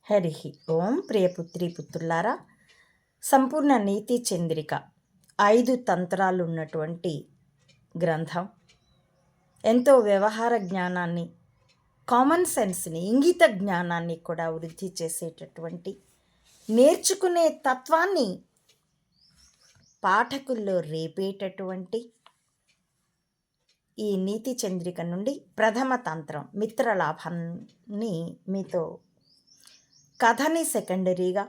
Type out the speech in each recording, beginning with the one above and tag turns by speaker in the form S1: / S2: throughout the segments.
S1: హరి ఓం. ప్రియపుత్రి పుత్రులారా, సంపూర్ణ నీతి చంద్రిక 5 తంత్రాలు ఉన్నటువంటి గ్రంథం. ఎంతో వ్యవహార జ్ఞానాన్ని, కామన్ సెన్స్ని, ఇంగిత జ్ఞానాన్ని కూడా వృద్ధి చేసేటటువంటి, నేర్చుకునే తత్వాన్ని పాఠకుల్లో రేపేటటువంటి ఈ నీతి చంద్రిక నుండి ప్రథమ తంత్రం మిత్రలాభాన్ని మీతో కథని సెకండరీగా,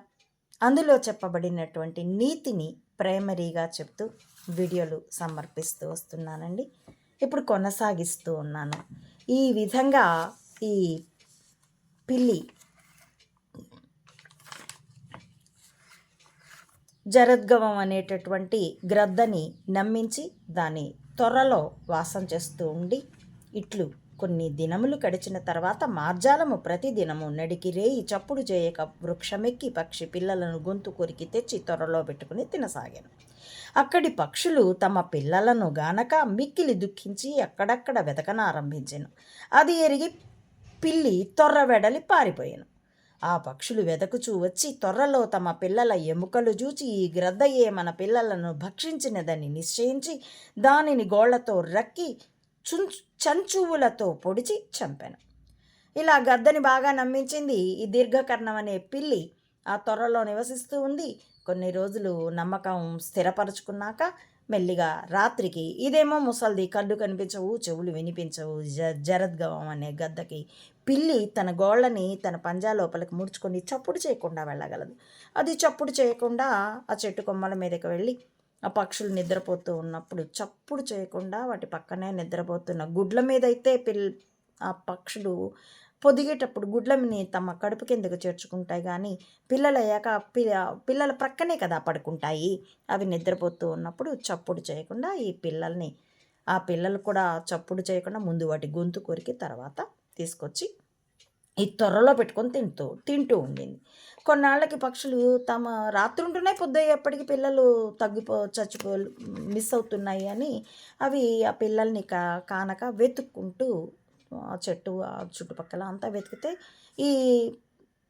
S1: అందులో చెప్పబడినటువంటి నీతిని ప్రైమరీగా చెప్తూ వీడియోలు సమర్పిస్తూ వస్తున్నానండి. ఇప్పుడు కొనసాగిస్తూ ఉన్నాను. ఈ విధంగా ఈ పిల్లి జరద్గవం అనేటటువంటి గ్రద్దని నమ్మించి దాని త్వరలో వాసం చేస్తూ ఉండి, ఇట్లు కొన్ని దినములు గడిచిన తర్వాత మార్జాలము ప్రతిదినము నడికి రేయి చప్పుడు చేయక వృక్షమెక్కి పక్షి పిల్లలను గొంతు కొరికి తెచ్చి త్వరలో పెట్టుకుని తినసాగాను. అక్కడి పక్షులు తమ పిల్లలను గానక మిక్కిలి దుఃఖించి అక్కడక్కడ వెతకనారంభించాను. అది ఎరిగి పిల్లి తొర్ర వెడలి పారిపోయాను. ఆ పక్షులు వెదకుచూ వచ్చి త్వరలో తమ పిల్లల ఎముకలు చూచి ఈ గ్రద్దయే మన పిల్లలను భక్షించినదని నిశ్చయించి దానిని గోళ్లతో రక్కి చంచువులతో పొడిచి చంపాను. ఇలా గద్దని బాగా నమ్మించింది ఈ దీర్ఘకర్ణం అనే పిల్లి. ఆ త్వరలో నివసిస్తూ ఉంది. కొన్ని రోజులు నమ్మకం స్థిరపరుచుకున్నాక మెల్లిగా రాత్రికి ఇదేమో ముసల్ది, కళ్ళు కనిపించవు, చెవులు వినిపించవు జరద్గవం అనే గద్దకి పిల్లి తన గోళ్ళని తన పంజా లోపలికి ముడుచుకొని చప్పుడు చేయకుండా వెళ్ళగలదు. అది చప్పుడు చేయకుండా ఆ చెట్టు కొమ్మల మీదకి వెళ్ళి ఆ పక్షులు నిద్రపోతూ ఉన్నప్పుడు చప్పుడు చేయకుండా వాటి పక్కనే నిద్రపోతున్న గుడ్ల మీద అయితే ఆ పక్షులు పొదిగేటప్పుడు గుడ్లని తమ కడుపు కిందకు చేర్చుకుంటాయి, కానీ పిల్లలయ్యాక పిల్లల ప్రక్కనే కదా పడుకుంటాయి. అవి నిద్రపోతూ ఉన్నప్పుడు చప్పుడు చేయకుండా ఆ పిల్లలు కూడా చప్పుడు చేయకుండా ముందు వాటి గొంతు కొరికి తర్వాత తీసుకొచ్చి ఈ త్వరలో పెట్టుకొని తింటూ ఉండింది. కొన్నాళ్ళకి పక్షులు తమ రాత్రి ఉంటున్నాయి, పొద్దుయ్యేప్పటికి పిల్లలు మిస్ అవుతున్నాయి అని అవి ఆ పిల్లల్ని కానక వెతుక్కుంటూ ఆ చెట్టు ఆ చుట్టుపక్కల అంతా వెతికితే ఈ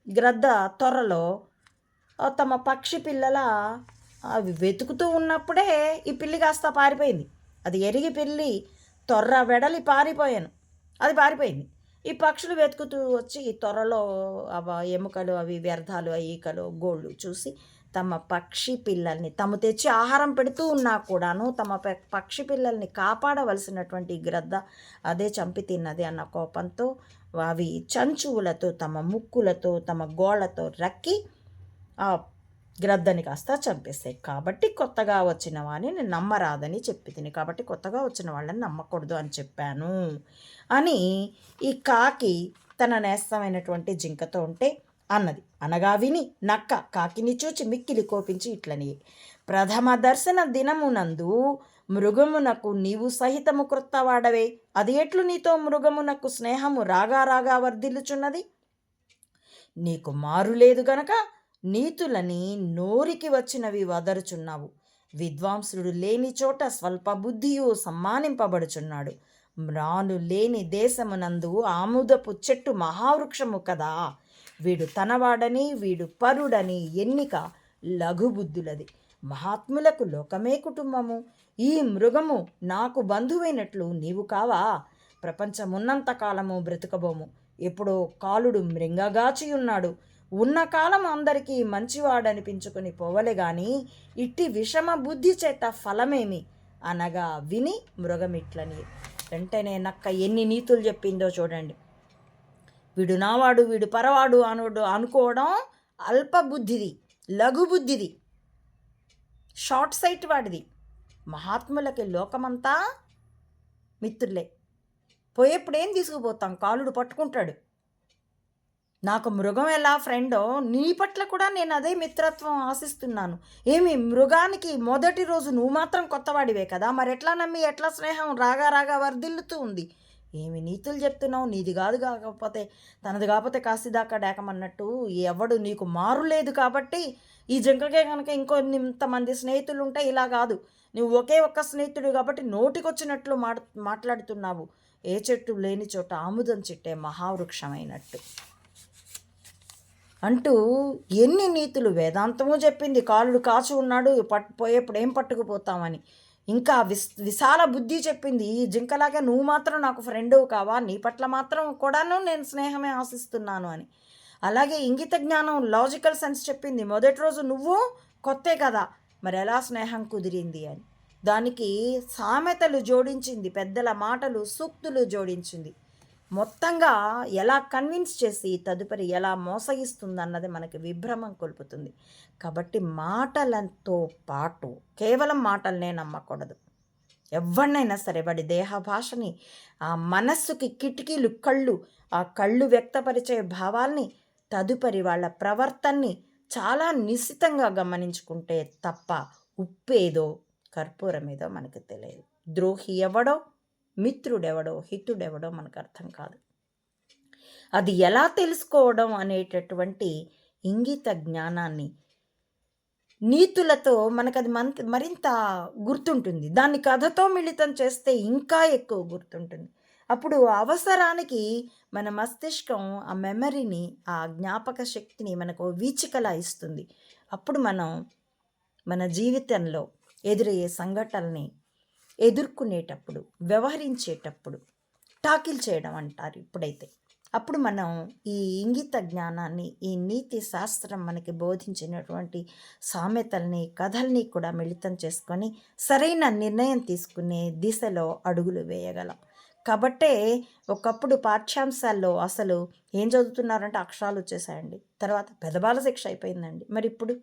S1: గ్రద్ద త్వరలో తమ పక్షి పిల్లల అవి వెతుకుతూ ఉన్నప్పుడే ఈ పిల్లి కాస్త పారిపోయింది. అది ఎరిగి పిల్లి త్వర వెడలి అది పారిపోయింది. ఈ పక్షులు వెతుకుతూ వచ్చి త్వరలో ఎముకలు, అవి వ్యర్థాలు, ఈకలు, గోళ్ళు చూసి తమ పక్షి పిల్లల్ని తాము తెచ్చి ఆహారం పెడుతూ ఉన్నా కూడాను తమ పక్షి పిల్లల్ని కాపాడవలసినటువంటి గ్రద్ద అదే చంపి తిన్నది అన్న కోపంతో అవి చంచువులతో, తమ ముక్కులతో, తమ గోళ్లతో రక్కి ఆ గ్రద్దని కాస్త చంపేస్తాయి. కాబట్టి కొత్తగా వచ్చిన వాడిని నమ్మరాదని చెప్పి తిని, కాబట్టి కొత్తగా వచ్చిన వాళ్ళని నమ్మకూడదు అని చెప్పాను అని ఈ కాకి తన నేస్తమైనటువంటి జింకతో ఉంటే అన్నది. అనగా విని నక్క కాకిని చూచి మిక్కిలి కోపించి ఇట్లని, ప్రథమ దర్శన దినమునందు మృగమునకు నీవు సహితము క్రొత్తవాడవే, అది ఎట్లు నీతో మృగమునకు స్నేహము రాగా వర్ధిల్లుచున్నది? నీకు మారు లేదు గనక నీతులని నోరికి వచ్చినవి వదరుచున్నావు. విద్వాంసుడు లేని చోట స్వల్ప బుద్ధియు సమ్మానింపబడుచున్నాడు. మ్రాను లేని దేశమునందు ఆముదపు చెట్టు మహావృక్షము కదా. వీడు తనవాడని, వీడు పరుడని ఎన్నిక లఘుబుద్ధులది. మహాత్ములకు లోకమే కుటుంబము. ఈ మృగము నాకు బంధువైనట్లు నీవు కావా? ప్రపంచమున్నంతకాలము బ్రతుకబోము. ఎప్పుడో కాలుడు మృంగగాచియున్నాడు. ఉన్న కాలం అందరికీ మంచివాడనిపించుకుని పోవలే గాని ఇట్టి విషమ బుద్ధి చేత ఫలమేమి అనగా విని మృగమిట్లని. వెంటనే నక్క ఎన్ని నీతులు చెప్పిందో చూడండి. వీడు నావాడు, వీడు పరవాడు అనుకోవడం అల్పబుద్ధిది, లఘుబుద్ధిది, షార్ట్ సైట్ వాడిది. మహాత్ములకి లోకమంతా మిత్రులే. పోయేప్పుడు ఏం తీసుకుపోతాం? కాలుడు పట్టుకుంటాడు. నాకు మృగం ఎలా ఫ్రెండో నీ పట్ల కూడా నేను అదే మిత్రత్వం ఆశిస్తున్నాను. ఏమి మృగానికి మొదటి రోజు నువ్వు మాత్రం కొత్తవాడివే కదా, మరి ఎట్లా నమ్మి ఎట్లా స్నేహం రాగా వర్ధిల్లుతూ ఉంది? ఏమి నీతులు చెప్తున్నావు? నీది తనది కాకపోతే కాశీదాకా డేకమన్నట్టు ఎవడు నీకు మారు లేదు కాబట్టి ఈ జింకకే కనుక ఇంకొంతమంది స్నేహితులు ఉంటే ఇలా కాదు. నువ్వు ఒకే ఒక్క స్నేహితుడు కాబట్టి నోటికొచ్చినట్లు మాట్లాడుతున్నావు. ఏ చెట్టు లేని చోట ఆముదం చెట్టే మహావృక్షమైనట్టు. అంటూ ఎన్ని నీతులు వేదాంతము చెప్పింది. కాలుడు కాచు ఉన్నాడు పోయేప్పుడు ఏం పట్టుకుపోతామని. ఇంకా విశాల బుద్ధి చెప్పింది. ఈ జింకలాగా నువ్వు మాత్రం నాకు ఫ్రెండు కావా, నీ పట్ల మాత్రం కూడాను నేను స్నేహమే ఆశిస్తున్నాను అని. అలాగే ఇంగిత జ్ఞానం, లాజికల్ సెన్స్ చెప్పింది. మొదటి రోజు నువ్వు కొత్తే కదా, మరి ఎలా స్నేహం కుదిరింది అని. దానికి సామెతలు జోడించింది, పెద్దల మాటలు, సూక్తులు జోడించింది. మొత్తంగా ఎలా కన్విన్స్ చేసి తదుపరి ఎలా మోసగిస్తుందన్నది మనకి విభ్రమం కొల్పుతుంది. కాబట్టి మాటలతో పాటు కేవలం మాటలనే నమ్మకూడదు. ఎవరినైనా సరే వాడి దేహ భాషని, ఆ మనస్సుకి కిటికీలు కళ్ళు, ఆ కళ్ళు వ్యక్తపరిచే భావాల్ని, తదుపరి వాళ్ళ ప్రవర్తనని చాలా నిశితంగా గమనించుకుంటే తప్ప ఉప్పేదో కర్పూరమేదో మనకు తెలియదు. ద్రోహి ఎవడో, మిత్రుడెవడో, హితుడెవడో మనకు అర్థం కాదు. అది ఎలా తెలుసుకోవడం అనేటటువంటి ఇంగిత జ్ఞానాన్ని నీతులతో మనకు అది మరింత గుర్తుంటుంది. దాన్ని కథతో మిళితం చేస్తే ఇంకా ఎక్కువ గుర్తుంటుంది. అప్పుడు అవసరానికి మన మస్తిష్కం ఆ మెమరీని, ఆ జ్ఞాపక శక్తిని మనకు వీచికలా ఇస్తుంది. అప్పుడు మనం మన జీవితంలో ఎదురయ్యే సంఘటనల్ని ఎదుర్కొనేటప్పుడు, వ్యవహరించేటప్పుడు టాకిల్ చేయడం అంటారు ఇప్పుడైతే. అప్పుడు మనం ఈ ఇంగిత జ్ఞానాన్ని, ఈ నీతి శాస్త్రం మనకి బోధించినటువంటి సామెతల్ని, కథల్ని కూడా మిళితం చేసుకొని సరైన నిర్ణయం తీసుకునే దిశలో అడుగులు వేయగలం. కాబట్టే ఒకప్పుడు పాఠ్యాంశాల్లో అసలు ఏం చదువుతున్నారంటే అక్షరాలు వచ్చేసాయండి. తర్వాత పెదబాల శిక్ష అయిపోయిందండి. మరి ఇప్పుడు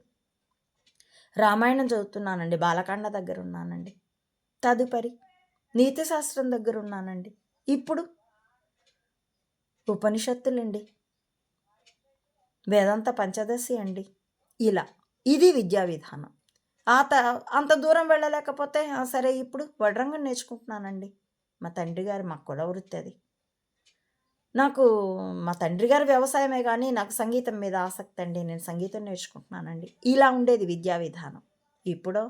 S1: రామాయణం చదువుతున్నానండి, బాలకాండ దగ్గర ఉన్నానండి. తదుపరి నీతి శాస్త్రం దగ్గర ఉన్నానండి. ఇప్పుడు ఉపనిషత్తులండి, వేదాంత పంచదశి అండి. ఇలా ఇది విద్యా విధానం. అంత దూరం వెళ్ళలేకపోతే సరే ఇప్పుడు వడ్రంగం నేర్చుకుంటున్నానండి. మా తండ్రి గారు, మా కుల వృత్తి అది. నాకు మా తండ్రి గారి వ్యవసాయమే కానీ నాకు సంగీతం మీద ఆసక్తి అండి. నేను సంగీతం నేర్చుకుంటున్నానండి. ఇలా ఉండేది విద్యా విధానం. ఇప్పుడు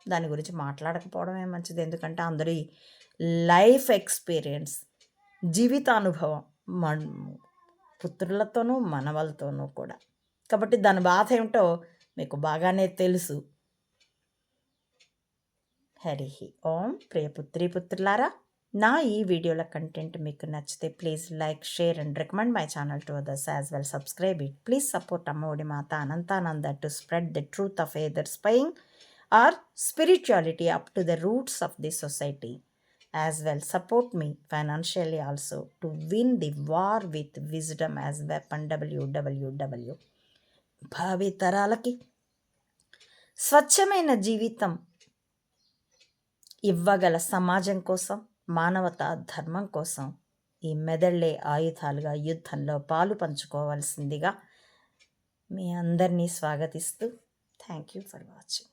S1: దాని గురించి మాట్లాడకపోవడమే మంచిది. ఎందుకంటే అందరి లైఫ్ ఎక్స్పీరియన్స్, జీవితానుభవం పుత్రులతోనూ మనవలతోనూ కూడా. కాబట్టి దాని బాధ ఏమిటో మీకు బాగానే తెలుసు. హరి ఓం. ప్రియపుత్రి పుత్రులారా, నా ఈ వీడియోల కంటెంట్ మీకు నచ్చితే please like, share and recommend my channel to others as well. Subscribe it. Please support Ammaodi Matha Anantananda to spread the truth of either spying or spirituality up to the roots of the society. As well, support me financially also to win the war with wisdom as weapon. www. భావి తరాలకి స్వచ్ఛమైన జీవితం ఇవ్వగల సమాజం కోసం, మానవతా ధర్మం కోసం ఈ మెదళ్లే ఆయుధాలుగా యుద్ధంలో పాలు పంచుకోవాల్సిందిగా మీ అందరినీ స్వాగతిస్తూ థ్యాంక్ యూ ఫర్ వాచింగ్.